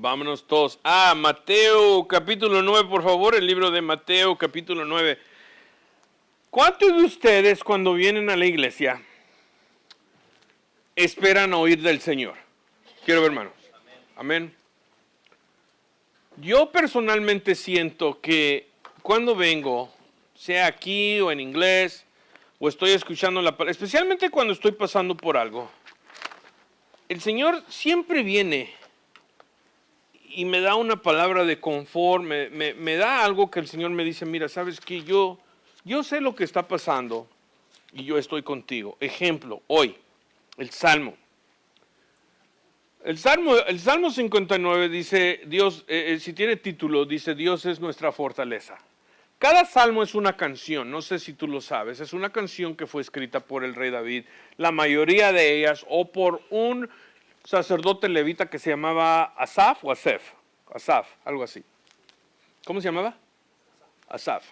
Vámonos todos a Mateo capítulo 9, por favor, el libro de Mateo capítulo 9. ¿Cuántos de ustedes cuando vienen a la iglesia esperan oír del Señor? Quiero ver manos. Amén. Yo personalmente siento que cuando vengo, sea aquí o en inglés, o estoy escuchando la palabra, especialmente cuando estoy pasando por algo, el Señor siempre viene y me da una palabra de confort, me da algo que el Señor me dice, mira, sabes que yo sé lo que está pasando y yo estoy contigo. Ejemplo, hoy, el Salmo. El Salmo 59 dice, Dios, si tiene título, dice, Dios es nuestra fortaleza. Cada salmo es una canción, no sé si tú lo sabes, es una canción que fue escrita por el rey David, la mayoría de ellas, o por un sacerdote levita que se llamaba Asaf o Asaf, algo así. ¿Cómo se llamaba? Asaf.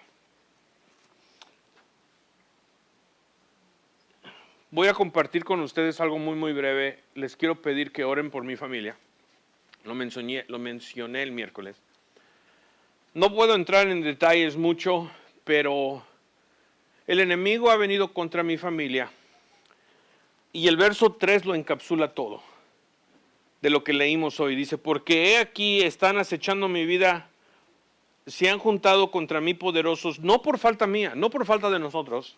Voy a compartir con ustedes algo muy breve. Les quiero pedir que oren por mi familia. Lo mencioné el miércoles. No puedo entrar en detalles mucho, pero el enemigo ha venido contra mi familia. Y el verso 3 lo encapsula todo de lo que leímos hoy. Dice, porque he aquí están acechando mi vida, se han juntado contra mí poderosos, no por falta mía, no por falta de nosotros,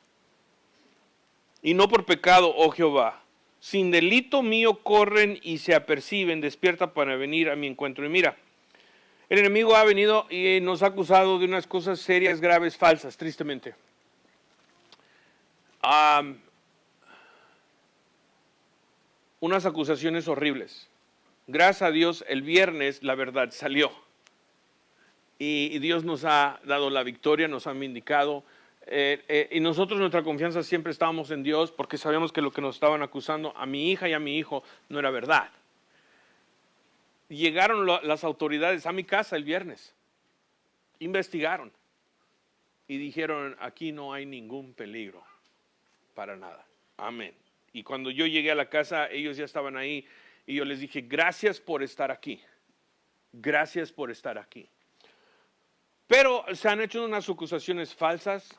y no por pecado, oh Jehová. Sin delito mío corren y se aperciben, despierta para venir a mi encuentro. Y mira, el enemigo ha venido y nos ha acusado de unas cosas serias, graves, falsas, tristemente. Unas acusaciones horribles. Gracias a Dios, el viernes la verdad salió. Y Dios nos ha dado la victoria, nos ha vindicado. Y nosotros nuestra confianza siempre estábamos en Dios porque sabíamos que lo que nos estaban acusando a mi hija y a mi hijo no era verdad. Llegaron las autoridades a mi casa el viernes, investigaron y dijeron, aquí no hay ningún peligro, para nada, amén. Y cuando yo llegué a la casa, ellos ya estaban ahí y yo les dije, gracias por estar aquí, gracias por estar aquí. Pero se han hecho unas acusaciones falsas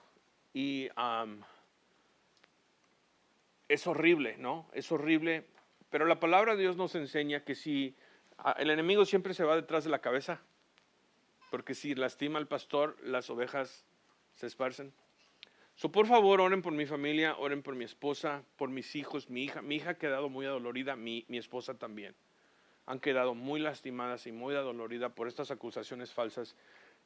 y es horrible, ¿no? Es horrible, pero la palabra de Dios nos enseña que si el enemigo siempre se va detrás de la cabeza, porque si lastima al pastor, las ovejas se esparcen. Por favor, oren por mi familia, oren por mi esposa, por mis hijos, mi hija. Mi hija ha quedado muy adolorida, mi esposa también. Han quedado muy lastimadas y muy adoloridas por estas acusaciones falsas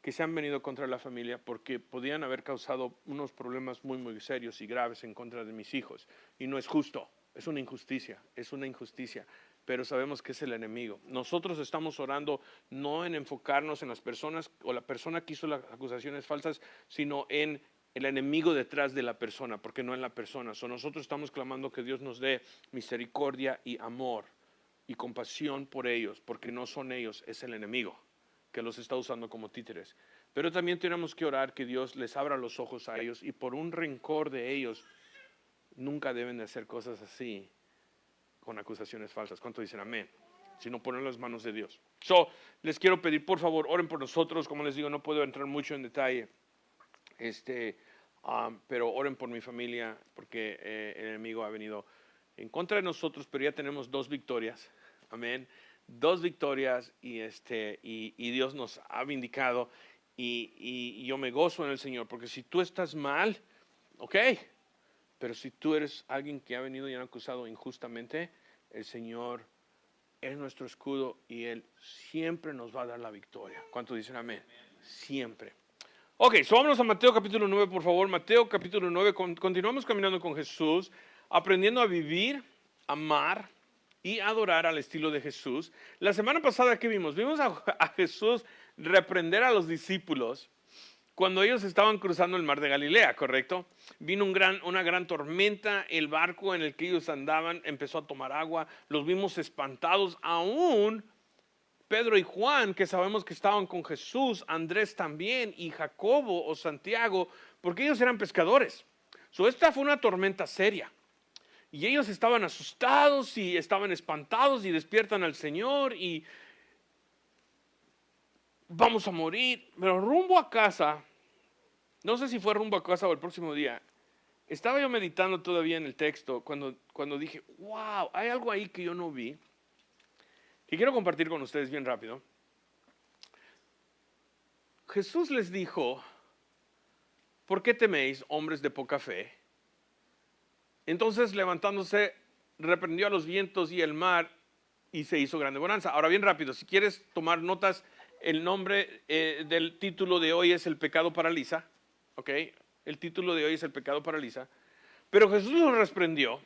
que se han venido contra la familia porque podían haber causado unos problemas muy serios y graves en contra de mis hijos. Y no es justo, es una injusticia, pero sabemos que es el enemigo. Nosotros estamos orando no en enfocarnos en las personas o la persona que hizo las acusaciones falsas, sino en el enemigo detrás de la persona, porque no en la persona. Nosotros estamos clamando que Dios nos dé misericordia y amor y compasión por ellos, porque no son ellos, es el enemigo que los está usando como títeres. Pero también tenemos que orar que Dios les abra los ojos a ellos y por un rencor de ellos nunca deben de hacer cosas así con acusaciones falsas. ¿Cuánto dicen amén? Sino poner las manos de Dios. Les quiero pedir, por favor, oren por nosotros. Como les digo, no puedo entrar mucho en detalle, pero oren por mi familia porque el enemigo ha venido en contra de nosotros, pero ya tenemos 2 victorias. Amén. 2 victorias y Dios nos ha vindicado y yo me gozo en el Señor, porque si tú estás mal, ok, pero si tú eres alguien que ha venido y han acusado injustamente, el Señor es nuestro escudo y Él siempre nos va a dar la victoria. ¿Cuántos dicen amén? Siempre. Ok, vámonos a Mateo capítulo 9, por favor. Mateo capítulo 9, continuamos caminando con Jesús, aprendiendo a vivir, amar y adorar al estilo de Jesús. La semana pasada, ¿qué vimos? Vimos a Jesús reprender a los discípulos cuando ellos estaban cruzando el mar de Galilea, ¿correcto? Vino una gran tormenta, el barco en el que ellos andaban empezó a tomar agua, los vimos espantados, aún Pedro y Juan, que sabemos que estaban con Jesús, Andrés también, y Jacobo o Santiago, porque ellos eran pescadores. Esta fue una tormenta seria. Y ellos estaban asustados y estaban espantados y despiertan al Señor y vamos a morir. Pero rumbo a casa, no sé si fue rumbo a casa o el próximo día, estaba yo meditando todavía en el texto cuando dije, wow, hay algo ahí que yo no vi, que quiero compartir con ustedes bien rápido. Jesús les dijo, ¿por qué teméis, hombres de poca fe? Entonces, levantándose, reprendió a los vientos y el mar y se hizo grande bonanza. Ahora, bien rápido, si quieres tomar notas, el nombre del título de hoy es El pecado paraliza. ¿Ok? El título de hoy es El pecado paraliza. Pero Jesús los reprendió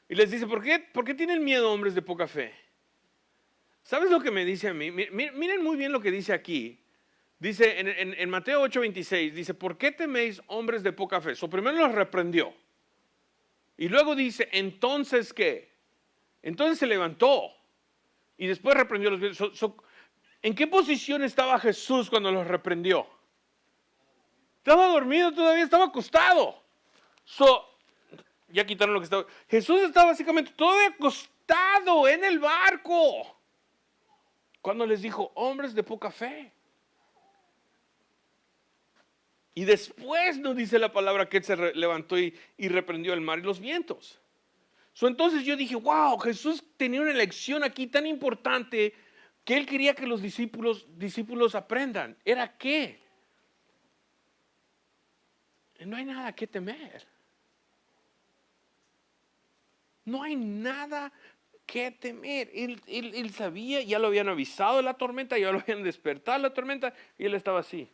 y les dice, ¿por qué tienen miedo, hombres de poca fe? ¿Sabes lo que me dice a mí? Miren muy bien lo que dice aquí. Dice en Mateo 8:26, dice, ¿por qué teméis, hombres de poca fe? Primero los reprendió. Y luego dice, ¿entonces qué? Entonces se levantó y después reprendió a los vientos. ¿En qué posición estaba Jesús cuando los reprendió? Estaba dormido todavía, estaba acostado. Ya quitaron lo que estaba. Jesús estaba básicamente todavía acostado en el barco. Cuando les dijo, hombres de poca fe. Y después nos dice la palabra que él se levantó y reprendió el mar y los vientos. Entonces yo dije, wow, Jesús tenía una lección aquí tan importante que él quería que los discípulos aprendan. ¿Era qué? No hay nada que temer. No hay nada que temer. Él sabía, ya lo habían avisado de la tormenta, ya lo habían despertado la tormenta y él estaba así.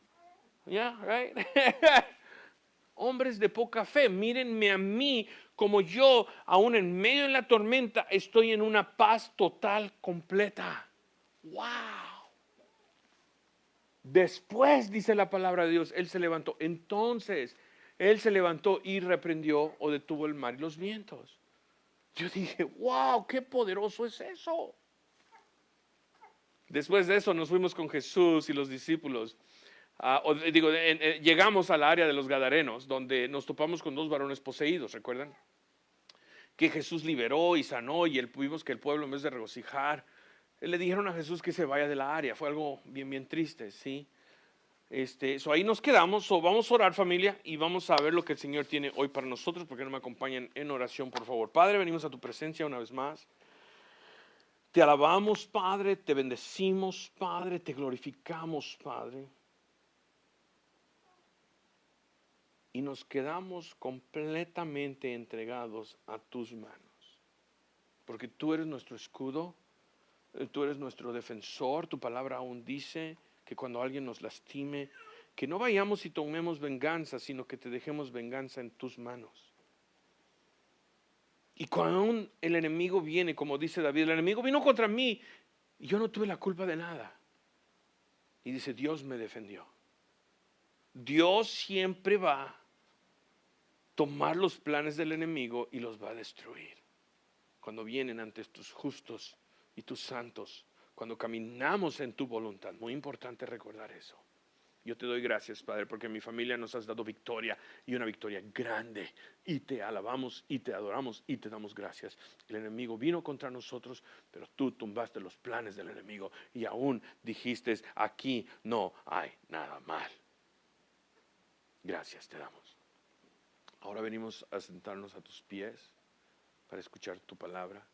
Yeah, right? Hombres de poca fe, mírenme a mí como yo, aún en medio de la tormenta, estoy en una paz total, completa. ¡Wow! Después, dice la palabra de Dios, Él se levantó. Entonces, Él se levantó y reprendió o detuvo el mar y los vientos. Yo dije, ¡wow! ¡Qué poderoso es eso! Después de eso nos fuimos con Jesús y los discípulos. Llegamos al área de los Gadarenos, donde nos topamos con 2 varones poseídos, ¿recuerdan? Que Jesús liberó y sanó y vimos que el pueblo, en vez de regocijar, le dijeron a Jesús que se vaya de la área. Fue algo bien, bien triste, ¿sí? Ahí nos quedamos. Vamos a orar, familia, y vamos a ver lo que el Señor tiene hoy para nosotros. ¿Por qué no me acompañan en oración, por favor? Padre, venimos a tu presencia una vez más. Te alabamos, Padre, te bendecimos, Padre, te glorificamos, Padre. Y nos quedamos completamente entregados a tus manos. Porque tú eres nuestro escudo, tú eres nuestro defensor. Tu palabra aún dice que cuando alguien nos lastime, que no vayamos y tomemos venganza, sino que te dejemos venganza en tus manos. Y cuando el enemigo viene, como dice David, el enemigo vino contra mí y yo no tuve la culpa de nada. Y dice, Dios me defendió. Dios siempre va a tomar los planes del enemigo y los va a destruir. Cuando vienen ante tus justos y tus santos, cuando caminamos en tu voluntad. Muy importante recordar eso. Yo te doy gracias, Padre, porque en mi familia nos has dado victoria y una victoria grande. Y te alabamos y te adoramos y te damos gracias. El enemigo vino contra nosotros, pero tú tumbaste los planes del enemigo y aún dijiste, aquí no hay nada mal. Gracias te damos. Ahora venimos a sentarnos a tus pies para escuchar tu palabra,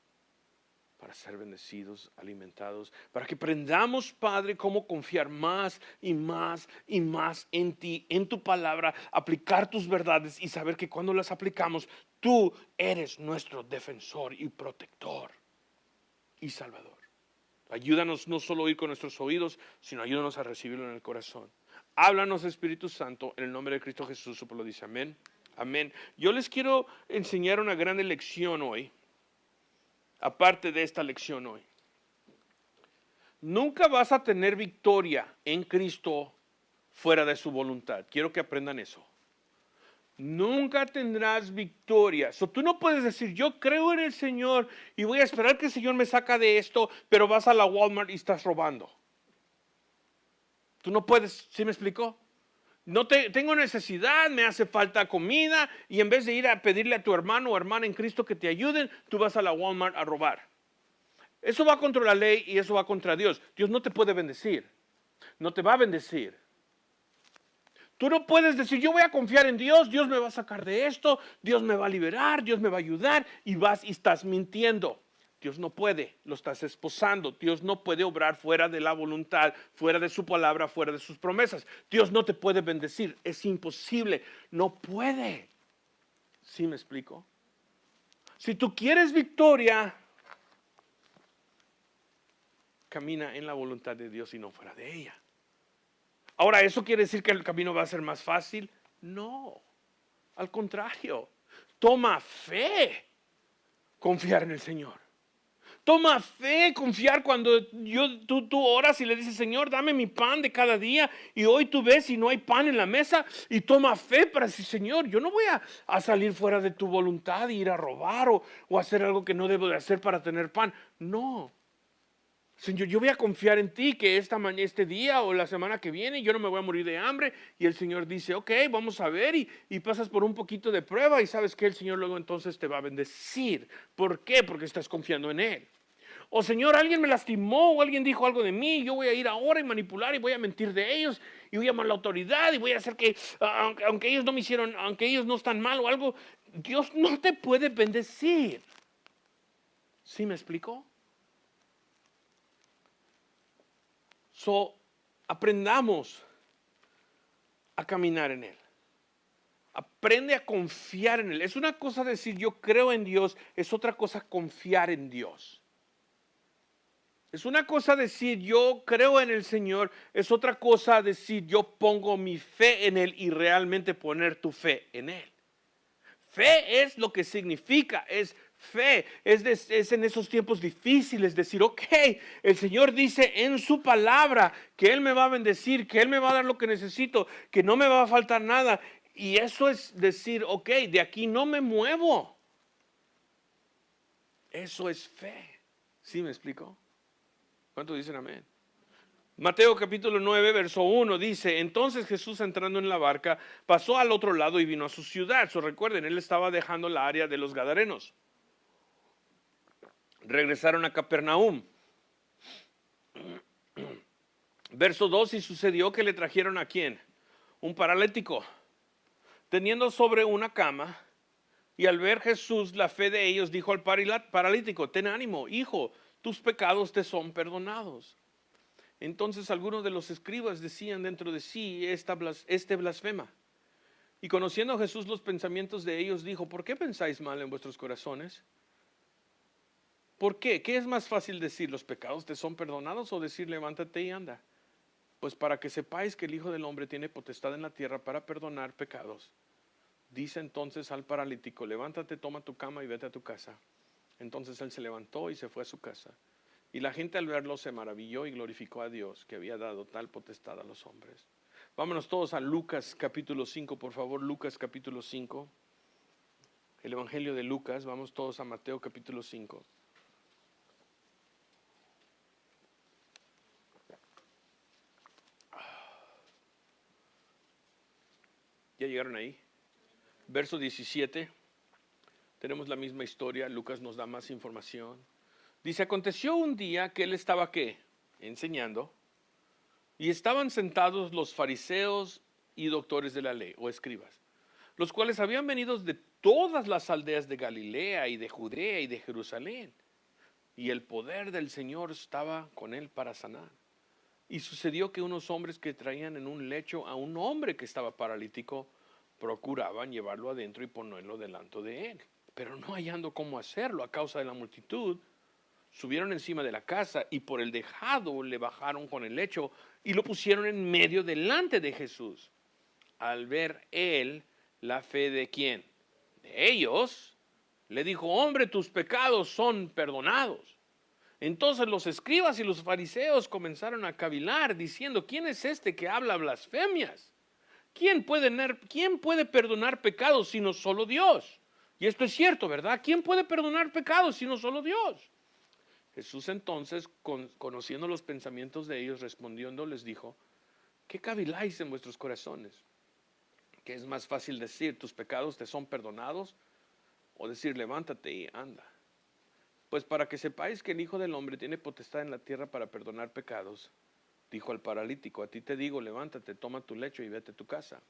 para ser bendecidos, alimentados, para que aprendamos, Padre, cómo confiar más y más y más en ti, en tu palabra, aplicar tus verdades y saber que cuando las aplicamos, tú eres nuestro defensor y protector y salvador. Ayúdanos no solo a oír con nuestros oídos, sino ayúdanos a recibirlo en el corazón. Háblanos, Espíritu Santo, en el nombre de Cristo Jesús, su pueblo dice amén. Amén. Yo les quiero enseñar una gran lección hoy. Aparte de esta lección hoy, nunca vas a tener victoria en Cristo fuera de su voluntad. Quiero que aprendan eso. Nunca tendrás victoria. Tú no puedes decir, yo creo en el Señor y voy a esperar que el Señor me saca de esto, pero vas a la Walmart y estás robando. Tú no puedes, ¿sí me explicó? No tengo necesidad, me hace falta comida y en vez de ir a pedirle a tu hermano o hermana en Cristo que te ayuden, tú vas a la Walmart a robar. Eso va contra la ley y eso va contra Dios. Dios no te puede bendecir. no te va a bendecir. Tú no puedes decir, yo voy a confiar en Dios, Dios me va a sacar de esto, Dios me va a liberar, Dios me va a ayudar, y vas y estás mintiendo. Dios no puede, lo estás esposando. Dios no puede obrar fuera de la voluntad, fuera de su palabra, fuera de sus promesas. Dios no te puede bendecir, es imposible, no puede. ¿Sí me explico? Si tú quieres victoria, camina en la voluntad de Dios y no fuera de ella. Ahora, ¿eso quiere decir que el camino va a ser más fácil? No, al contrario. Toma fe confiar en el Señor. Toma fe confiar cuando tú oras y le dices, Señor, dame mi pan de cada día, y hoy tú ves y no hay pan en la mesa, y toma fe para decir, Señor, yo no voy a salir fuera de tu voluntad e ir a robar o hacer algo que no debo de hacer para tener pan. No. Señor, yo voy a confiar en ti que este día o la semana que viene yo no me voy a morir de hambre. Y el Señor dice, ok, vamos a ver, y pasas por un poquito de prueba y sabes que el Señor luego entonces te va a bendecir. ¿Por qué? Porque estás confiando en Él. O Señor, alguien me lastimó o alguien dijo algo de mí, yo voy a ir ahora y manipular y voy a mentir de ellos y voy a llamar a la autoridad y voy a hacer que, aunque ellos no me hicieron, aunque ellos no están mal o algo, Dios no te puede bendecir. ¿Sí me explico? Aprendamos a caminar en Él. Aprende a confiar en Él. Es una cosa decir yo creo en Dios, es otra cosa confiar en Dios. Es una cosa decir yo creo en el Señor, es otra cosa decir yo pongo mi fe en Él y realmente poner tu fe en Él. Fe es lo que significa, es fe, es en esos tiempos difíciles decir, ok, el Señor dice en su palabra que Él me va a bendecir, que Él me va a dar lo que necesito, que no me va a faltar nada. Y eso es decir, ok, de aquí no me muevo. Eso es fe. ¿Sí me explico? ¿Cuántos dicen amén? Mateo capítulo 9, verso 1 dice, entonces Jesús entrando en la barca pasó al otro lado y vino a su ciudad. Recuerden, Él estaba dejando la área de los Gadarenos. Regresaron a Capernaum. Verso 2, y sucedió que le trajeron ¿a quién? Un paralítico, teniendo sobre una cama, y al ver Jesús la fe de ellos, dijo al paralítico, ten ánimo, hijo, tus pecados te son perdonados. Entonces algunos de los escribas decían dentro de sí, este blasfema. Y conociendo a Jesús los pensamientos de ellos, dijo, ¿por qué pensáis mal en vuestros corazones? ¿Por qué? ¿Qué es más fácil decir, los pecados te son perdonados, o decir, levántate y anda? Pues para que sepáis que el Hijo del Hombre tiene potestad en la tierra para perdonar pecados. Dice entonces al paralítico, levántate, toma tu cama y vete a tu casa. Entonces él se levantó y se fue a su casa. Y la gente al verlo se maravilló y glorificó a Dios que había dado tal potestad a los hombres. Vámonos todos a Lucas capítulo 5, por favor, Lucas capítulo 5. El Evangelio de Lucas, vamos todos a Mateo capítulo 5. ¿Ya llegaron ahí? Verso 17. Tenemos la misma historia, Lucas nos da más información. Dice, aconteció un día que él estaba, ¿qué? Enseñando. Y estaban sentados los fariseos y doctores de la ley, o escribas, los cuales habían venido de todas las aldeas de Galilea y de Judea y de Jerusalén. Y el poder del Señor estaba con él para sanar. Y sucedió que unos hombres que traían en un lecho a un hombre que estaba paralítico, procuraban llevarlo adentro y ponerlo delante de él. Pero no hallando cómo hacerlo a causa de la multitud, subieron encima de la casa y por el tejado le bajaron con el lecho y lo pusieron en medio delante de Jesús. Al ver él la fe de ¿quién? De ellos, le dijo, hombre, tus pecados son perdonados. Entonces los escribas y los fariseos comenzaron a cavilar diciendo, ¿quién es este que habla blasfemias? ¿Quién puede perdonar pecados sino solo Dios? Y esto es cierto, ¿verdad? ¿Quién puede perdonar pecados sino solo Dios? Jesús entonces, conociendo los pensamientos de ellos, respondiendo les dijo, ¿qué caviláis en vuestros corazones? ¿Qué es más fácil decir, tus pecados te son perdonados? O decir, levántate y anda. Pues para que sepáis que el Hijo del Hombre tiene potestad en la tierra para perdonar pecados. dijo al paralítico, a ti te digo, levántate, toma tu lecho y vete a tu casa.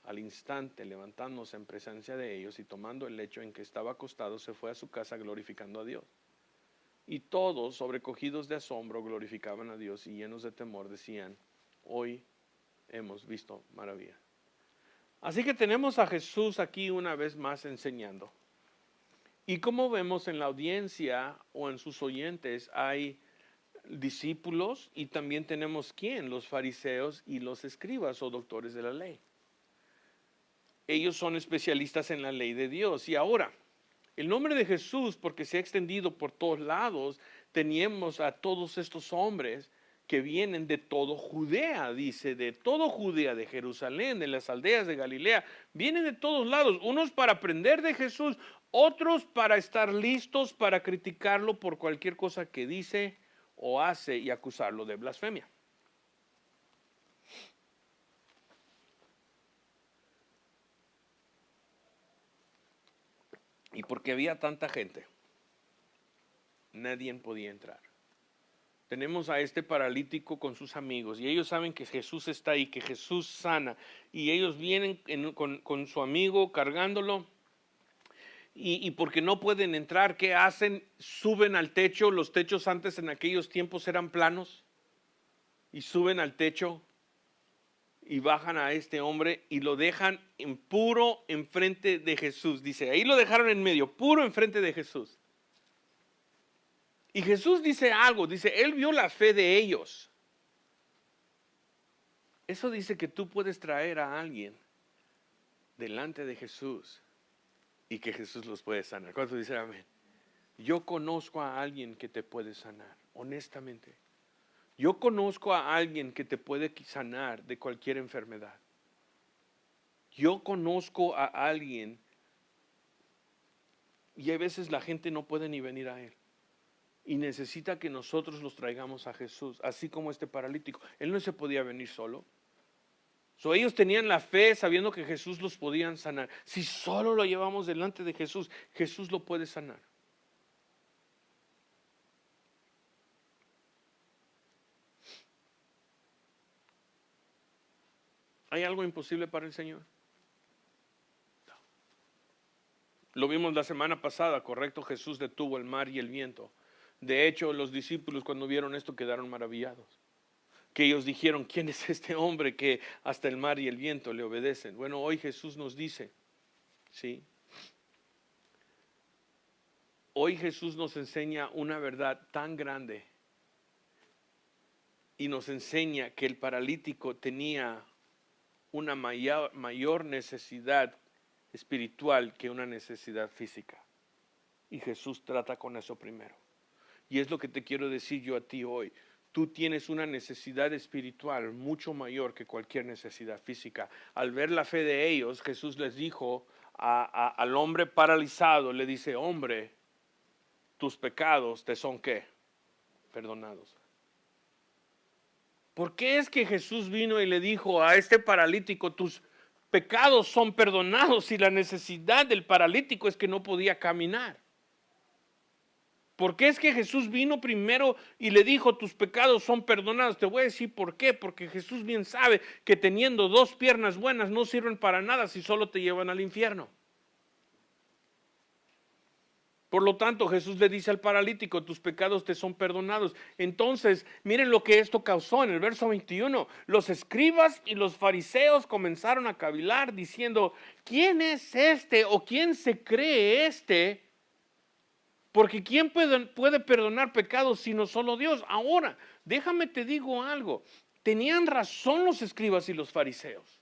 Al instante, levantándose en presencia de ellos y tomando el lecho en que estaba acostado, se fue a su casa glorificando a Dios. Y todos, sobrecogidos de asombro, glorificaban a Dios y llenos de temor decían, hoy hemos visto maravilla. Así que tenemos a Jesús aquí una vez más enseñando. Y como vemos en la audiencia o en sus oyentes hay discípulos y también tenemos ¿quién? Los fariseos y los escribas o doctores de la ley. Ellos son especialistas en la ley de Dios. Y ahora, el nombre de Jesús, porque se ha extendido por todos lados, teníamos a todos estos hombres que vienen de todo Judea, dice, de todo Judea, de Jerusalén, de las aldeas de Galilea, vienen de todos lados, unos para aprender de Jesús, otros para estar listos para criticarlo por cualquier cosa que dice o hace y acusarlo de blasfemia. Y porque había tanta gente, nadie podía entrar. Tenemos a este paralítico con sus amigos y ellos saben que Jesús está ahí, que Jesús sana. Y ellos vienen con su amigo cargándolo. Y porque no pueden entrar, ¿qué hacen? Suben al techo. Los techos antes en aquellos tiempos eran planos. Y suben al techo y bajan a este hombre y lo dejan en puro enfrente de Jesús. Dice, ahí lo dejaron en medio, puro enfrente de Jesús. Y Jesús dice algo, dice, Él vio la fe de ellos. Eso dice que tú puedes traer a alguien delante de Jesús y que Jesús los puede sanar. ¿Cuántos dicen amén? Yo conozco a alguien que te puede sanar, honestamente. Yo conozco a alguien que te puede sanar de cualquier enfermedad. Yo conozco a alguien y a veces la gente no puede ni venir a Él. Y necesita que nosotros los traigamos a Jesús, así como este paralítico. Él no se podía venir solo. Ellos tenían la fe sabiendo que Jesús los podía sanar. Si solo lo llevamos delante de Jesús, Jesús lo puede sanar. ¿Hay algo imposible para el Señor? No. Lo vimos la semana pasada, correcto, Jesús detuvo el mar y el viento. De hecho, los discípulos cuando vieron esto quedaron maravillados. Que ellos dijeron, ¿quién es este hombre que hasta el mar y el viento le obedecen? Bueno, hoy Jesús nos dice, ¿sí? Hoy Jesús nos enseña una verdad tan grande y nos enseña que el paralítico tenía una mayor necesidad espiritual que una necesidad física. Y Jesús trata con eso primero. Y es lo que te quiero decir yo a ti hoy. Tú tienes una necesidad espiritual mucho mayor que cualquier necesidad física. Al ver la fe de ellos, Jesús les dijo al hombre paralizado, le dice, hombre, tus pecados te son ¿qué? Perdonados. ¿Por qué es que Jesús vino y le dijo a este paralítico, tus pecados son perdonados? Y la necesidad del paralítico es que no podía caminar. ¿Por qué es que Jesús vino primero y le dijo, tus pecados son perdonados? Te voy a decir por qué. Porque Jesús bien sabe que teniendo dos piernas buenas no sirven para nada si solo te llevan al infierno. Por lo tanto, Jesús le dice al paralítico, tus pecados te son perdonados. Entonces, miren lo que esto causó en el verso 21. Los escribas y los fariseos comenzaron a cavilar diciendo, ¿quién es este o quién se cree este? Porque ¿quién puede perdonar pecados sino solo Dios? Ahora, déjame te digo algo. Tenían razón los escribas y los fariseos.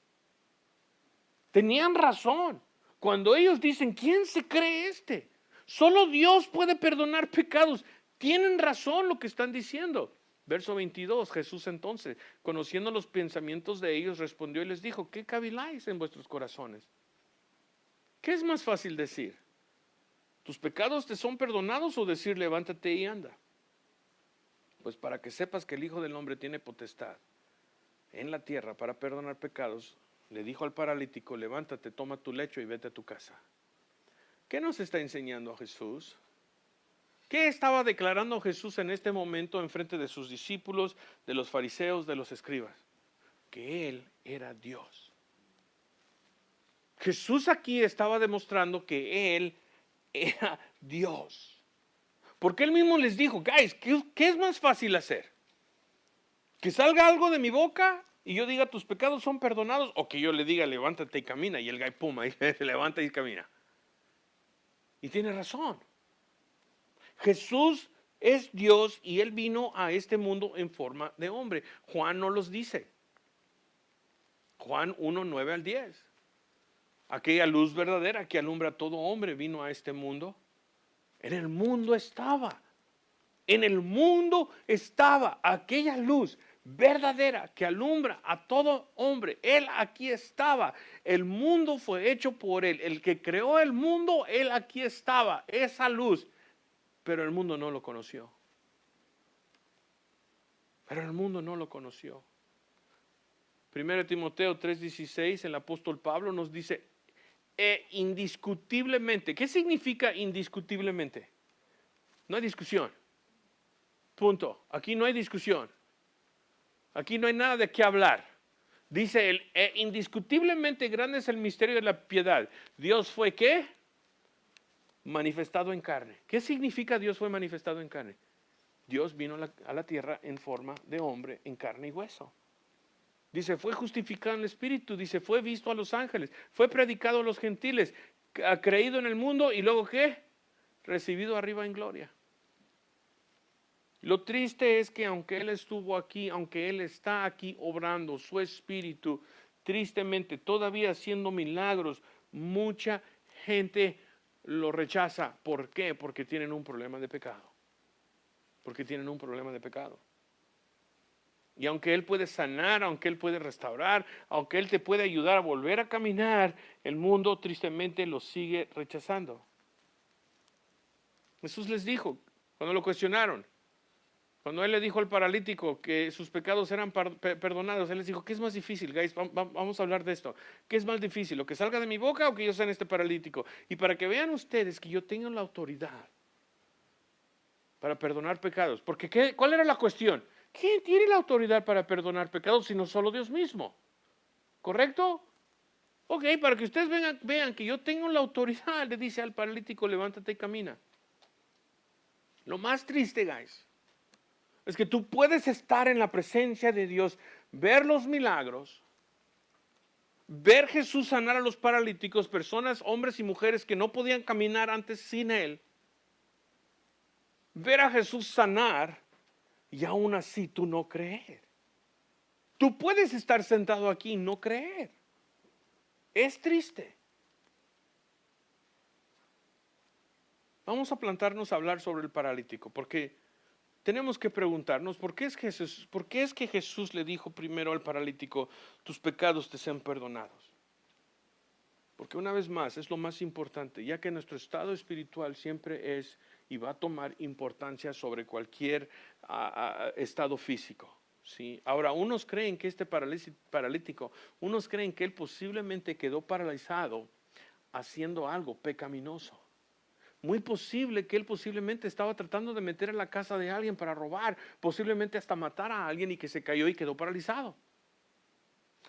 Tenían razón. Cuando ellos dicen, ¿quién se cree este? Solo Dios puede perdonar pecados. Tienen razón lo que están diciendo. Verso 22, Jesús entonces, conociendo los pensamientos de ellos, respondió y les dijo, ¿qué caviláis en vuestros corazones? ¿Qué es más fácil decir? ¿Tus pecados te son perdonados o decir levántate y anda? Pues para que sepas que el Hijo del Hombre tiene potestad en la tierra para perdonar pecados, le dijo al paralítico, levántate, toma tu lecho y vete a tu casa. ¿Qué nos está enseñando a Jesús? ¿Qué estaba declarando Jesús en este momento en frente de sus discípulos, de los fariseos, de los escribas? Que Él era Dios. Jesús aquí estaba demostrando que Él era Dios. Porque Él mismo les dijo, guys, ¿qué es más fácil hacer? ¿Que salga algo de mi boca y yo diga tus pecados son perdonados? ¿O que yo le diga levántate y camina? Y el guy puma, y se levanta y camina. Y tiene razón. Jesús es Dios y Él vino a este mundo en forma de hombre. Juan no los dice. Juan 1, 9 al 10. Aquella luz verdadera que alumbra a todo hombre vino a este mundo. En el mundo estaba. En el mundo estaba aquella luz verdadera que alumbra a todo hombre. Él aquí estaba. El mundo fue hecho por Él. El que creó el mundo, Él aquí estaba. Esa luz. Pero el mundo no lo conoció. Pero el mundo no lo conoció. 1 Timoteo 3:16, el apóstol Pablo nos dice, indiscutiblemente. ¿Qué significa indiscutiblemente? No hay discusión. Punto. Aquí no hay discusión. Aquí no hay nada de qué hablar. Dice, indiscutiblemente grande es el misterio de la piedad. Dios fue ¿qué? Manifestado en carne. ¿Qué significa Dios fue manifestado en carne? Dios vino a la tierra en forma de hombre, en carne y hueso. Dice, fue justificado en el Espíritu. Dice, fue visto a los ángeles. Fue predicado a los gentiles. Ha creído en el mundo y luego ¿qué? Recibido arriba en gloria. Lo triste es que aunque Él estuvo aquí, aunque Él está aquí obrando su Espíritu, tristemente todavía haciendo milagros, mucha gente lo rechaza. ¿Por qué? Porque tienen un problema de pecado. Porque tienen un problema de pecado. Y aunque Él puede sanar, aunque Él puede restaurar, aunque Él te puede ayudar a volver a caminar, el mundo tristemente lo sigue rechazando. Jesús les dijo, cuando lo cuestionaron, cuando Él le dijo al paralítico que sus pecados eran perdonados, Él les dijo, ¿qué es más difícil, guys? Vamos a hablar de esto. ¿Qué es más difícil? ¿Lo que salga de mi boca o que yo sane este paralítico? Y para que vean ustedes que yo tengo la autoridad para perdonar pecados. Porque ¿cuál era la cuestión? ¿Quién tiene la autoridad para perdonar pecados sino solo Dios mismo? ¿Correcto? Ok, para que ustedes vean que yo tengo la autoridad, le dice al paralítico, levántate y camina. Lo más triste, guys, es que tú puedes estar en la presencia de Dios, ver los milagros, ver Jesús sanar a los paralíticos, personas, hombres y mujeres que no podían caminar antes sin Él, ver a Jesús sanar y aún así tú no creer. Tú puedes estar sentado aquí y no creer. Es triste. Vamos a plantarnos a hablar sobre el paralítico, porque tenemos que preguntarnos ¿por qué es que Jesús le dijo primero al paralítico, tus pecados te sean perdonados? Porque una vez más es lo más importante, ya que nuestro estado espiritual siempre es y va a tomar importancia sobre cualquier estado físico. ¿Sí? Ahora, unos creen que este paralítico, unos creen que él posiblemente quedó paralizado haciendo algo pecaminoso. Muy posible que él posiblemente estaba tratando de meter en la casa de alguien para robar, posiblemente hasta matar a alguien y que se cayó y quedó paralizado.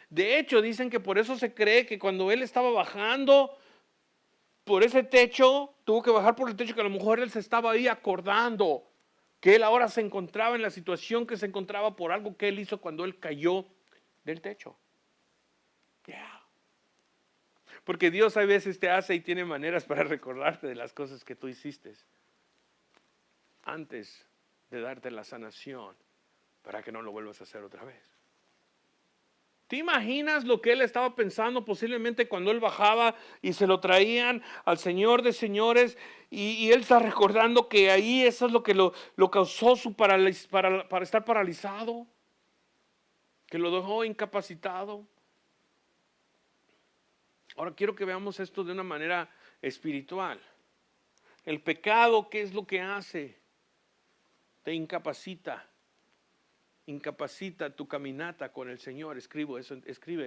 De hecho, dicen que por eso se cree que cuando él estaba bajando por ese techo, tuvo que bajar por el techo, que a lo mejor él se estaba ahí acordando que él ahora se encontraba en la situación que se encontraba por algo que él hizo cuando él cayó del techo. Porque Dios a veces te hace y tiene maneras para recordarte de las cosas que tú hiciste antes de darte la sanación para que no lo vuelvas a hacer otra vez. ¿Te imaginas lo que él estaba pensando posiblemente cuando él bajaba y se lo traían al Señor de señores y él está recordando que ahí eso es lo que lo causó para estar paralizado, que lo dejó incapacitado? Ahora quiero que veamos esto de una manera espiritual. El pecado, ¿qué es lo que hace? Te incapacita. incapacita tu caminata con el Señor. Escribe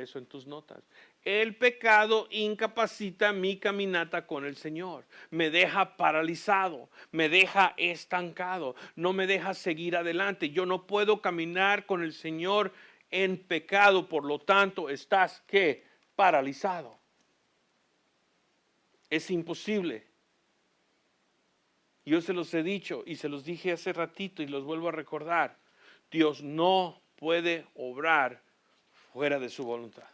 eso en tus notas. El pecado incapacita mi caminata con el Señor. Me deja paralizado, me deja estancado, no me deja seguir adelante. Yo no puedo caminar con el Señor en pecado, por lo tanto, estás ¿qué? Paralizado. Es imposible. Yo se los he dicho y se los dije hace ratito y los vuelvo a recordar. Dios no puede obrar fuera de su voluntad.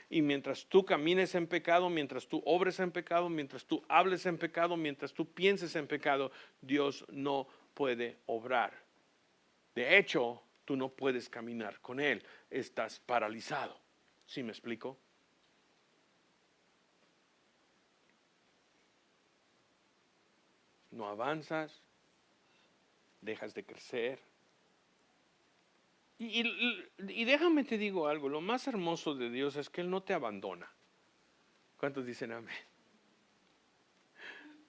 Y mientras tú camines en pecado, mientras tú obres en pecado, mientras tú hables en pecado, mientras tú pienses en pecado, Dios no puede obrar. De hecho, tú no puedes caminar con Él. Estás paralizado. ¿Sí me explico? No avanzas, dejas de crecer. Y déjame te digo algo, lo más hermoso de Dios es que Él no te abandona. ¿Cuántos dicen amén?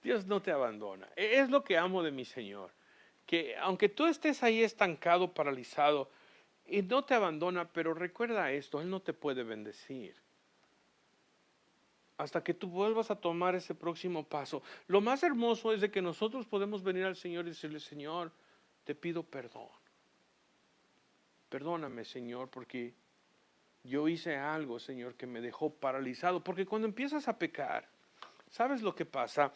Dios no te abandona. Es lo que amo de mi Señor. Que aunque tú estés ahí estancado, paralizado, y no te abandona, pero recuerda esto, Él no te puede bendecir. Hasta que tú vuelvas a tomar ese próximo paso. Lo más hermoso es de que nosotros podemos venir al Señor y decirle, Señor, te pido perdón. Perdóname, Señor, porque yo hice algo, Señor, que me dejó paralizado. Porque cuando empiezas a pecar, ¿sabes lo que pasa?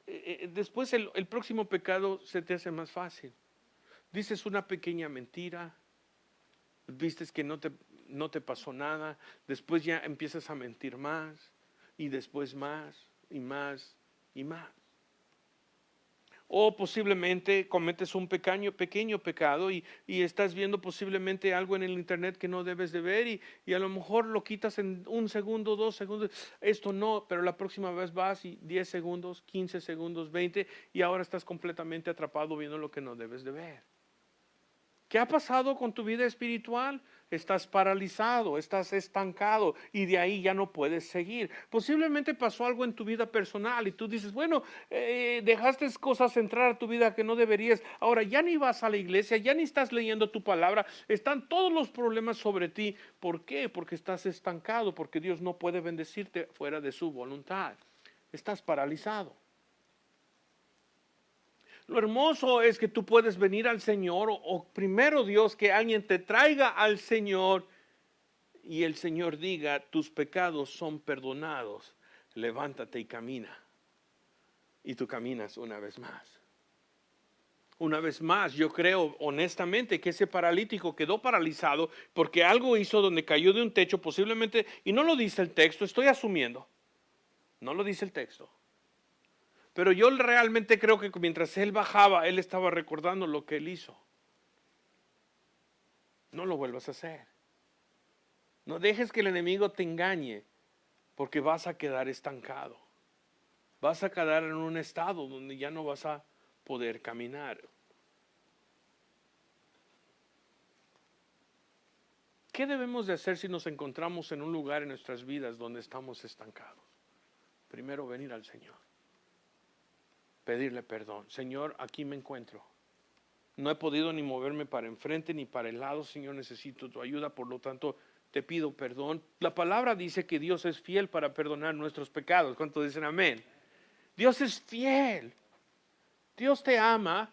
Después el próximo pecado se te hace más fácil. Dices una pequeña mentira, vistes que no te pasó nada, después ya empiezas a mentir más, y después más, y más, y más. O posiblemente cometes un pequeño pecado y estás viendo posiblemente algo en el internet que no debes de ver y a lo mejor lo quitas en 1 segundo, 2 segundos. Esto no, pero la próxima vez vas y 10 segundos, 15 segundos, 20 y ahora estás completamente atrapado viendo lo que no debes de ver. ¿Qué ha pasado con tu vida espiritual? Estás paralizado, estás estancado y de ahí ya no puedes seguir. Posiblemente pasó algo en tu vida personal y tú dices, bueno, dejaste cosas entrar a tu vida que no deberías. Ahora ya ni vas a la iglesia, ya ni estás leyendo tu palabra. Están todos los problemas sobre ti. ¿Por qué? Porque estás estancado, porque Dios no puede bendecirte fuera de su voluntad. Estás paralizado. Lo hermoso es que tú puedes venir al Señor o primero Dios que alguien te traiga al Señor y el Señor diga, tus pecados son perdonados, levántate y camina. Y tú caminas una vez más. Una vez más, yo creo honestamente que ese paralítico quedó paralizado porque algo hizo donde cayó de un techo posiblemente, y no lo dice el texto, estoy asumiendo, no lo dice el texto. Pero yo realmente creo que mientras él bajaba, él estaba recordando lo que él hizo. No lo vuelvas a hacer. No dejes que el enemigo te engañe, porque vas a quedar estancado. Vas a quedar en un estado donde ya no vas a poder caminar. ¿Qué debemos de hacer si nos encontramos en un lugar en nuestras vidas donde estamos estancados? Primero, venir al Señor. Pedirle perdón. Señor, aquí me encuentro. No he podido ni moverme para enfrente ni para el lado. Señor, necesito tu ayuda. Por lo tanto, te pido perdón. La palabra dice que Dios es fiel para perdonar nuestros pecados. ¿Cuántos dicen amén? Dios es fiel. Dios te ama.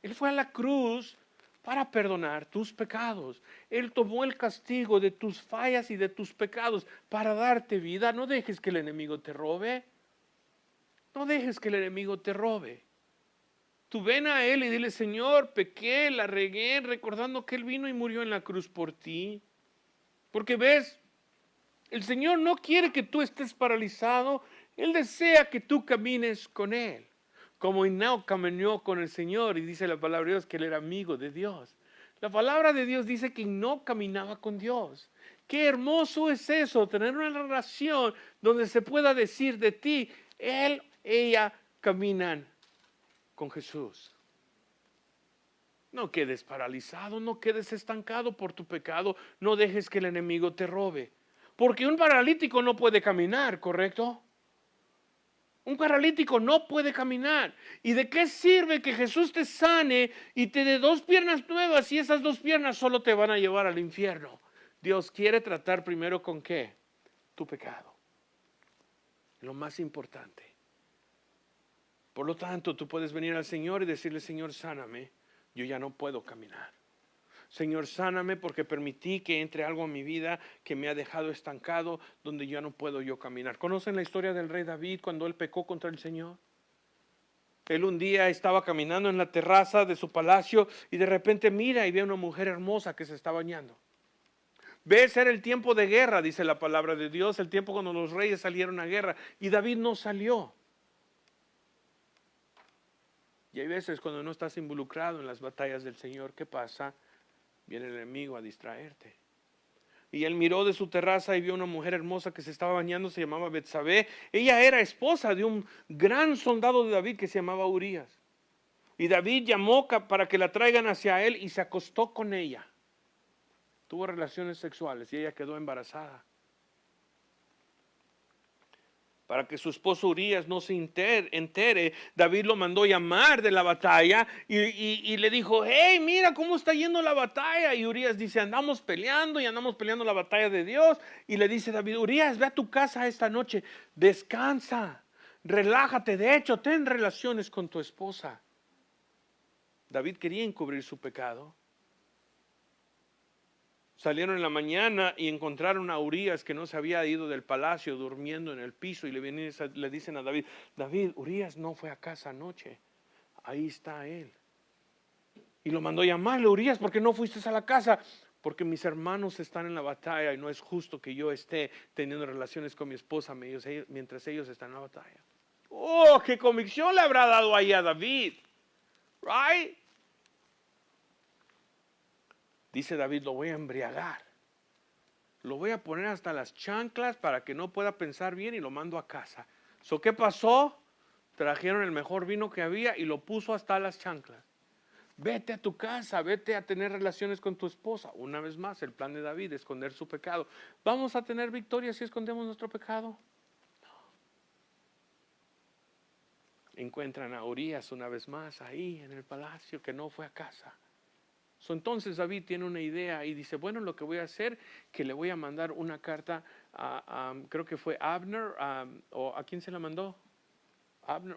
Él fue a la cruz para perdonar tus pecados. Él tomó el castigo de tus fallas y de tus pecados para darte vida. No dejes que el enemigo te robe. No dejes que el enemigo te robe. Tú ven a Él y dile, Señor, pequé, la regué, recordando que Él vino y murió en la cruz por ti. Porque ves, el Señor no quiere que tú estés paralizado. Él desea que tú camines con Él. Como Enoch caminó con el Señor y dice la palabra de Dios que Él era amigo de Dios. La palabra de Dios dice que Enoch caminaba con Dios. Qué hermoso es eso, tener una relación donde se pueda decir de ti, Él, ella caminan con Jesús. No quedes paralizado, no quedes estancado por tu pecado, no dejes que el enemigo te robe. Porque un paralítico no puede caminar, ¿correcto? Un paralítico no puede caminar. ¿Y de qué sirve que Jesús te sane y te dé 2 piernas nuevas y esas 2 piernas solo te van a llevar al infierno? Dios quiere tratar primero con ¿qué? Tu pecado. Lo más importante. Por lo tanto, tú puedes venir al Señor y decirle, Señor, sáname. Yo ya no puedo caminar. Señor, sáname porque permití que entre algo en mi vida que me ha dejado estancado, donde ya no puedo yo caminar. ¿Conocen la historia del rey David cuando él pecó contra el Señor? Él un día estaba caminando en la terraza de su palacio y de repente mira y ve a una mujer hermosa que se está bañando. ¿Ves? Era el tiempo de guerra, dice la palabra de Dios, el tiempo cuando los reyes salieron a guerra y David no salió. Y hay veces cuando no estás involucrado en las batallas del Señor, ¿qué pasa? Viene el enemigo a distraerte. Y él miró de su terraza y vio una mujer hermosa que se estaba bañando, se llamaba Betsabé. Ella era esposa de un gran soldado de David que se llamaba Urías. Y David llamó para que la traigan hacia él y se acostó con ella. Tuvo relaciones sexuales y ella quedó embarazada. Para que su esposo Urías no se entere, David lo mandó llamar de la batalla y le dijo, hey, mira cómo está yendo la batalla. Y Urías dice, andamos peleando la batalla de Dios. Y le dice David, Urías, ve a tu casa esta noche, descansa, relájate, de hecho, ten relaciones con tu esposa. David quería encubrir su pecado. Salieron en la mañana y encontraron a Urías que no se había ido del palacio durmiendo en el piso y le dicen a David, David, Urías no fue a casa anoche, ahí está él. Y lo mandó llamarle, Urías, ¿por qué no fuiste a la casa? Porque mis hermanos están en la batalla y no es justo que yo esté teniendo relaciones con mi esposa mientras ellos están en la batalla. Oh, qué convicción le habrá dado ahí a David, right? Dice David, lo voy a embriagar. Lo voy a poner hasta las chanclas para que no pueda pensar bien y lo mando a casa. ¿Qué pasó? Trajeron el mejor vino que había y lo puso hasta las chanclas. Vete a tu casa, vete a tener relaciones con tu esposa. Una vez más, el plan de David, esconder su pecado. ¿Vamos a tener victoria si escondemos nuestro pecado? No. Encuentran a Urías una vez más ahí en el palacio que no fue a casa. Entonces David tiene una idea y dice, bueno, lo que voy a hacer, que le voy a mandar una carta creo que fue Abner, o ¿a quién se la mandó? Abner,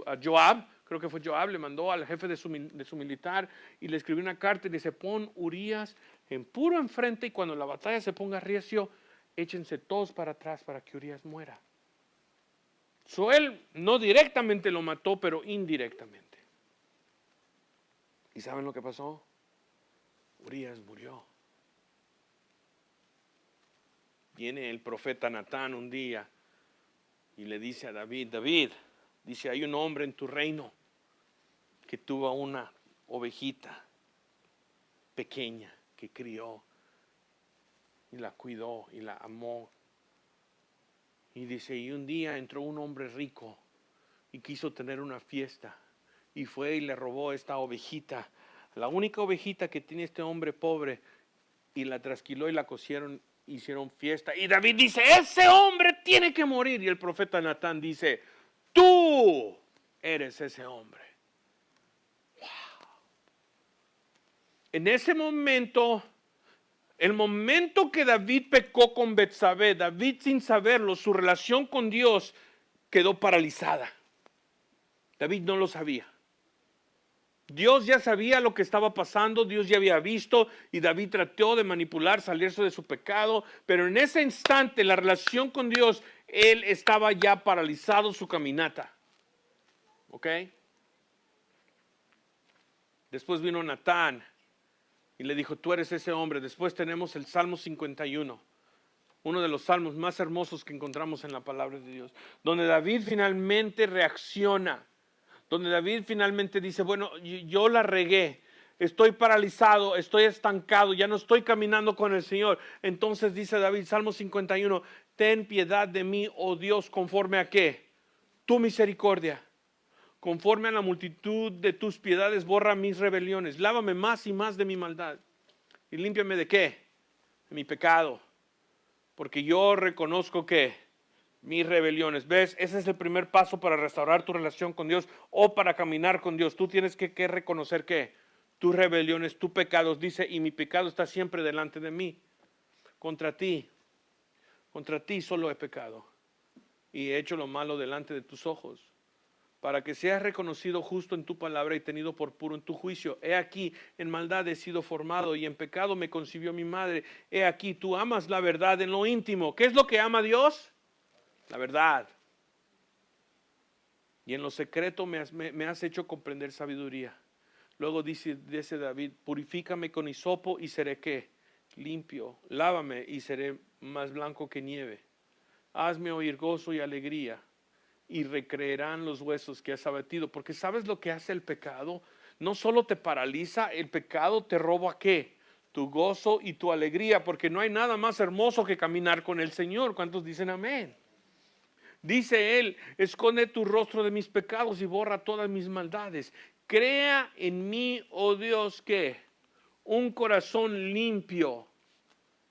a Joab, creo que fue Joab, le mandó al jefe de su militar y le escribió una carta y dice, pon Urías en puro enfrente y cuando la batalla se ponga recio, échense todos para atrás para que Urías muera. Él no directamente lo mató, pero indirectamente. ¿Y saben lo que pasó? Urías murió. Viene el profeta Natán un día y le dice a David, David, dice, hay un hombre en tu reino que tuvo una ovejita pequeña que crió y la cuidó y la amó. Y dice, y un día entró un hombre rico y quiso tener una fiesta y fue y le robó esta ovejita, la única ovejita que tiene este hombre pobre, y la trasquiló y la cocieron, hicieron fiesta. Y David dice, ese hombre tiene que morir. Y el profeta Natán dice, tú eres ese hombre. Wow. En ese momento, el momento que David pecó con Betsabé, David sin saberlo, su relación con Dios quedó paralizada. David no lo sabía. Dios ya sabía lo que estaba pasando, Dios ya había visto y David trató de manipular, salirse de su pecado, pero en ese instante la relación con Dios, él estaba ya paralizado su caminata. ¿Ok? Después vino Natán y le dijo, tú eres ese hombre. Después tenemos el Salmo 51, uno de los salmos más hermosos que encontramos en la palabra de Dios, donde David finalmente reacciona. Donde David finalmente dice, bueno, yo la regué, estoy paralizado, estoy estancado, ya no estoy caminando con el Señor. Entonces dice David, Salmo 51, ten piedad de mí, oh Dios, conforme a ¿qué? Tu misericordia. Conforme a la multitud de tus piedades, borra mis rebeliones. Lávame más y más de mi maldad. Y límpiame de ¿qué? De mi pecado. Porque yo reconozco que mis rebeliones. ¿Ves? Ese es el primer paso para restaurar tu relación con Dios o para caminar con Dios. Tú tienes que reconocer que tus rebeliones, tus pecados, dice, y mi pecado está siempre delante de mí. Contra ti solo he pecado y he hecho lo malo delante de tus ojos, para que seas reconocido justo en tu palabra y tenido por puro en tu juicio. He aquí, en maldad he sido formado y en pecado me concibió mi madre. He aquí, tú amas la verdad en lo íntimo. ¿Qué es lo que ama Dios? La verdad. Y en lo secreto me has hecho comprender sabiduría. Luego dice David, purifícame con hisopo y seré ¿qué? Limpio. Lávame y seré más blanco que nieve. Hazme oír gozo y alegría y recreerán los huesos que has abatido. Porque ¿sabes lo que hace el pecado? No solo te paraliza, el pecado te roba ¿qué? Tu gozo y tu alegría, porque no hay nada más hermoso que caminar con el Señor. ¿Cuántos dicen amén? Dice él, esconde tu rostro de mis pecados y borra todas mis maldades. Crea en mí, oh Dios, ¿qué? Un corazón limpio.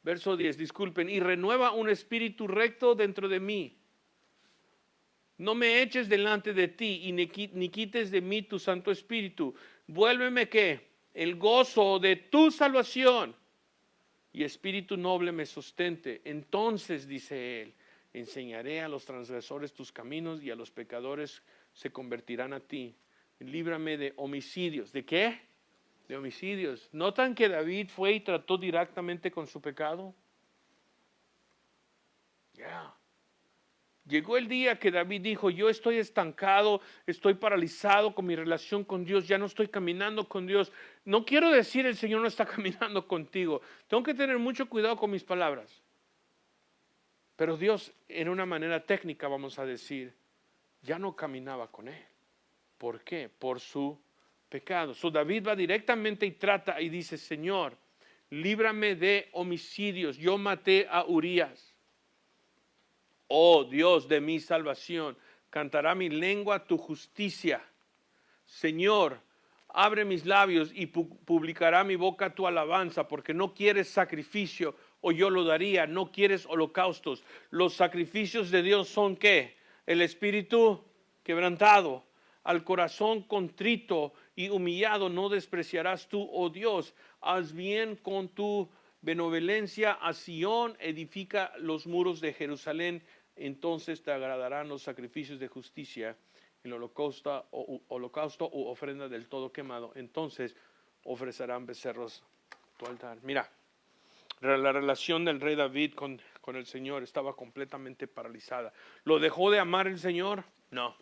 Verso 10, disculpen, y renueva un espíritu recto dentro de mí. No me eches delante de ti y ni quites de mí tu Santo Espíritu. Vuélveme ¿qué? El gozo de tu salvación y espíritu noble me sustente. Entonces, dice él, enseñaré a los transgresores tus caminos y a los pecadores se convertirán a ti. Líbrame de homicidios. ¿De qué? De homicidios. ¿Notan que David fue y trató directamente con su pecado? Ya. Llegó el día que David dijo, yo estoy estancado, estoy paralizado con mi relación con Dios, ya no estoy caminando con Dios. No quiero decir el Señor no está caminando contigo. Tengo que tener mucho cuidado con mis palabras. Pero Dios, en una manera técnica, vamos a decir, ya no caminaba con él. ¿Por qué? Por su pecado. David va directamente y trata y dice, Señor, líbrame de homicidios. Yo maté a Urías. Oh Dios de mi salvación, cantará mi lengua tu justicia. Señor, abre mis labios y publicará mi boca tu alabanza, porque no quieres sacrificio, o yo lo daría, no quieres holocaustos. Los sacrificios de Dios son ¿qué? El espíritu quebrantado, al corazón contrito y humillado no despreciarás tú, oh Dios. Haz bien con tu benevolencia a Sión, edifica los muros de Jerusalén. Entonces te agradarán los sacrificios de justicia, el holocausto u ofrenda del todo quemado. Entonces ofrecerán becerros a tu altar. Mira, la relación del rey David con el Señor estaba completamente paralizada. ¿Lo dejó de amar el Señor? No.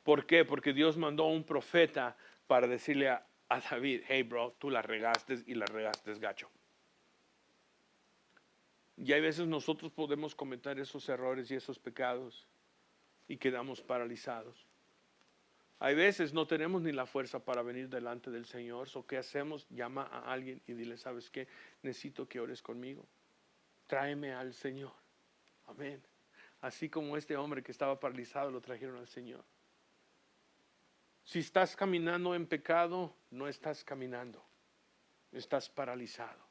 ¿Por qué? Porque Dios mandó a un profeta para decirle a David, hey bro, tú la regaste y la regaste gacho. Y hay veces nosotros podemos cometer esos errores y esos pecados y quedamos paralizados. Hay veces no tenemos ni la fuerza para venir delante del Señor. ¿So qué hacemos? Llama a alguien y dile, ¿sabes qué? Necesito que ores conmigo. Tráeme al Señor. Amén. Así como este hombre que estaba paralizado lo trajeron al Señor. Si estás caminando en pecado, no estás caminando. Estás paralizado.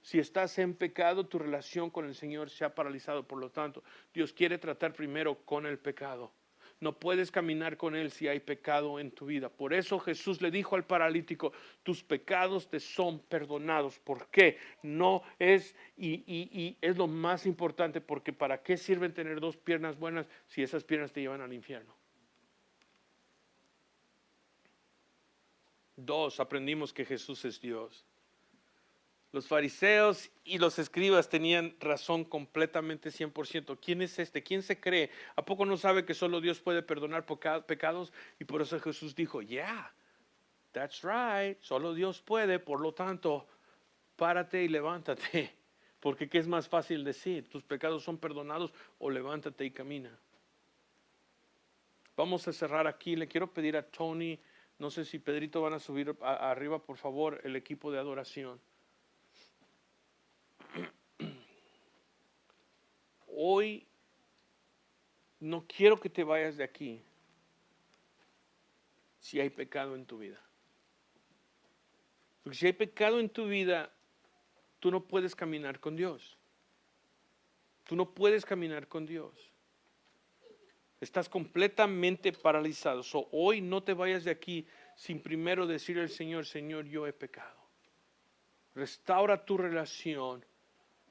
Si estás en pecado, tu relación con el Señor se ha paralizado. Por lo tanto, Dios quiere tratar primero con el pecado. No puedes caminar con Él si hay pecado en tu vida. Por eso Jesús le dijo al paralítico, tus pecados te son perdonados. ¿Por qué? No es, y es lo más importante, porque ¿para qué sirven tener dos piernas buenas si esas piernas te llevan al infierno? Dos, aprendimos que Jesús es Dios. Los fariseos y los escribas tenían razón completamente 100%. ¿Quién es este? ¿Quién se cree? ¿A poco no sabe que solo Dios puede perdonar pecados? Y por eso Jesús dijo, yeah, that's right, solo Dios puede, por lo tanto, párate y levántate. Porque ¿qué es más fácil decir? ¿Tus pecados son perdonados o levántate y camina? Vamos a cerrar aquí. Le quiero pedir a Tony, no sé si Pedrito van a subir arriba, por favor, el equipo de adoración. Hoy no quiero que te vayas de aquí si hay pecado en tu vida. Porque si hay pecado en tu vida, tú no puedes caminar con Dios. Tú no puedes caminar con Dios. Estás completamente paralizado. Hoy no te vayas de aquí sin primero decirle al Señor, Señor, yo he pecado. Restaura tu relación.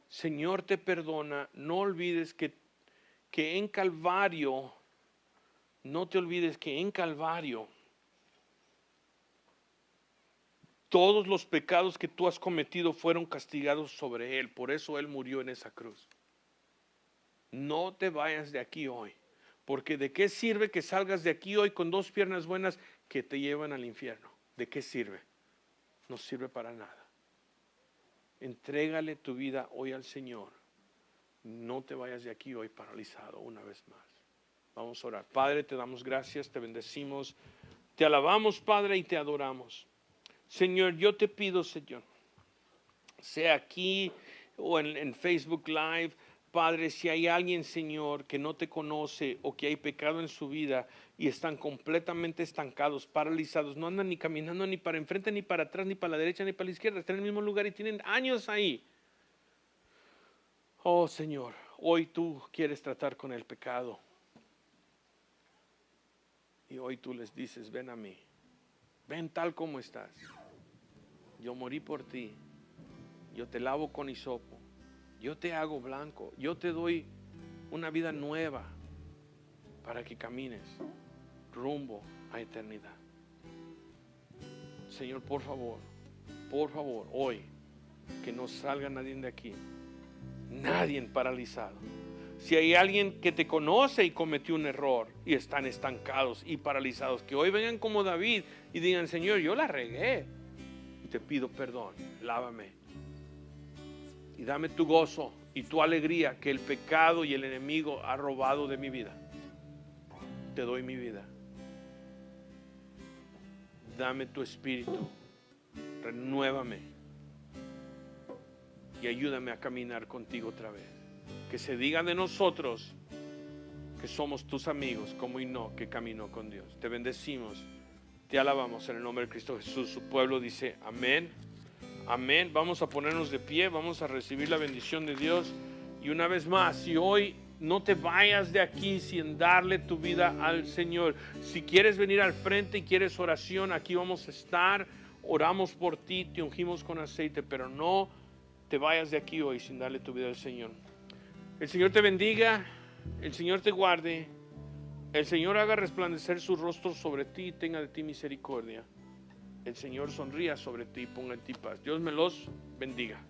Señor te perdona. No olvides que en Calvario, no te olvides que en Calvario, todos los pecados que tú has cometido fueron castigados sobre Él. Por eso Él murió en esa cruz. No te vayas de aquí hoy. Porque ¿de qué sirve que salgas de aquí hoy con dos piernas buenas que te llevan al infierno? ¿De qué sirve? No sirve para nada. Entrégale tu vida hoy al Señor. No te vayas de aquí hoy paralizado una vez más. Vamos a orar. Padre, te damos gracias, te bendecimos, te alabamos, Padre, y te adoramos. Señor, yo te pido, Señor, sea aquí o en Facebook Live, Padre, si hay alguien, Señor, que no te conoce o que hay pecado en su vida y están completamente estancados, paralizados, no andan ni caminando ni para enfrente, ni para atrás, ni para la derecha, ni para la izquierda, están en el mismo lugar y tienen años ahí. Oh, Señor, hoy tú quieres tratar con el pecado. Y hoy tú les dices, ven a mí, ven tal como estás. Yo morí por ti, yo te lavo con hisopo, yo te hago blanco, yo te doy una vida nueva para que camines rumbo a eternidad. Señor, por favor, hoy, que no salga nadie de aquí, nadie paralizado. Si hay alguien que te conoce y cometió un error y están estancados y paralizados, que hoy vengan como David y digan, Señor, yo la regué y te pido perdón, lávame y dame tu gozo y tu alegría que el pecado y el enemigo ha robado de mi vida. Te doy mi vida. Dame tu espíritu, renuévame y ayúdame a caminar contigo otra vez. Que se diga de nosotros que somos tus amigos, como Enoc que caminó con Dios. Te bendecimos, te alabamos en el nombre de Cristo Jesús. Su pueblo dice amén, amén. Vamos a ponernos de pie, vamos a recibir la bendición de Dios. Y una vez más, si hoy no te vayas de aquí sin darle tu vida al Señor. Si quieres venir al frente y quieres oración, aquí vamos a estar. Oramos por ti, te ungimos con aceite, pero no te vayas de aquí hoy sin darle tu vida al Señor. El Señor te bendiga, el Señor te guarde, el Señor haga resplandecer su rostro sobre ti y tenga de ti misericordia. El Señor sonría sobre ti y ponga en ti paz. Dios me los bendiga.